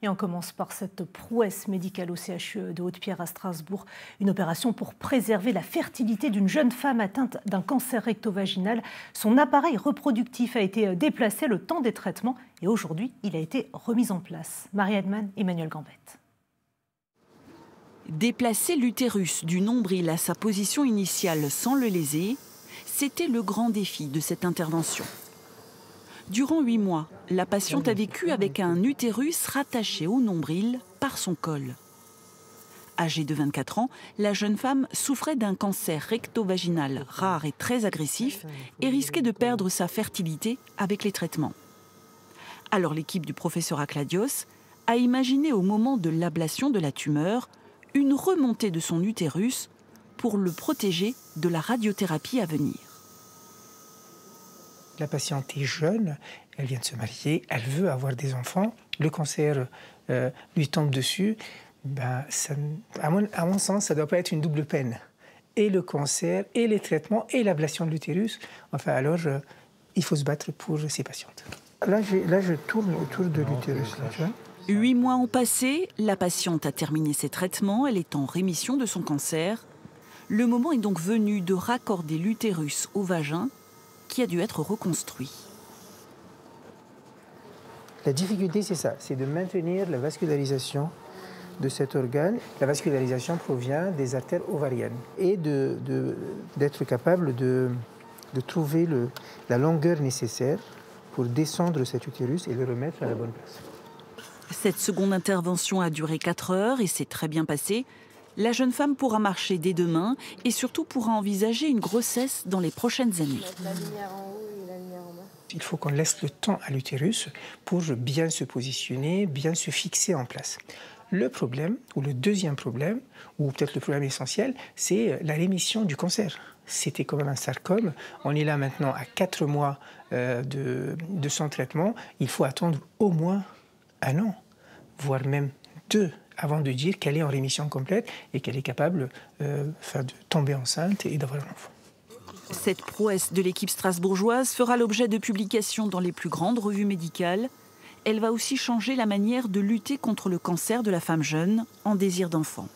Et on commence par cette prouesse médicale au CHU de Haute-Pierre à Strasbourg. Une opération pour préserver la fertilité d'une jeune femme atteinte d'un cancer recto-vaginal. Son appareil reproductif a été déplacé le temps des traitements et aujourd'hui, il a été remis en place. Marie Edman, Emmanuel Gambette. Déplacer l'utérus du nombril à sa position initiale sans le léser, c'était le grand défi de cette intervention. Durant 8 mois, la patiente a vécu avec un utérus rattaché au nombril par son col. Âgée de 24 ans, la jeune femme souffrait d'un cancer recto-vaginal rare et très agressif et risquait de perdre sa fertilité avec les traitements. Alors l'équipe du professeur Akladios a imaginé au moment de l'ablation de la tumeur une remontée de son utérus pour le protéger de la radiothérapie à venir. La patiente est jeune, elle vient de se marier, elle veut avoir des enfants, le cancer lui tombe dessus. À mon sens, ça ne doit pas être une double peine. Et le cancer, et les traitements, et l'ablation de l'utérus. Enfin, alors, il faut se battre pour ces patientes. Là, je tourne autour de l'utérus. 8 mois ont passé, la patiente a terminé ses traitements, elle est en rémission de son cancer. Le moment est donc venu de raccorder l'utérus au vagin, qui a dû être reconstruit. La difficulté, c'est ça, c'est de maintenir la vascularisation de cet organe. La vascularisation provient des artères ovariennes et d'être capable de trouver la longueur nécessaire pour descendre cet utérus et le remettre à la bonne place. Cette seconde intervention a duré 4 heures et s'est très bien passée. La jeune femme pourra marcher dès demain et surtout pourra envisager une grossesse dans les prochaines années. Il faut qu'on laisse le temps à l'utérus pour bien se positionner, bien se fixer en place. Le problème, ou le deuxième problème, ou peut-être le problème essentiel, c'est la rémission du cancer. C'était quand même un sarcome. On est là maintenant à 4 mois de son traitement. Il faut attendre au moins 1 an, voire même 2, avant de dire qu'elle est en rémission complète et qu'elle est capable de tomber enceinte et d'avoir un enfant. Cette prouesse de l'équipe strasbourgeoise fera l'objet de publications dans les plus grandes revues médicales. Elle va aussi changer la manière de lutter contre le cancer de la femme jeune en désir d'enfant.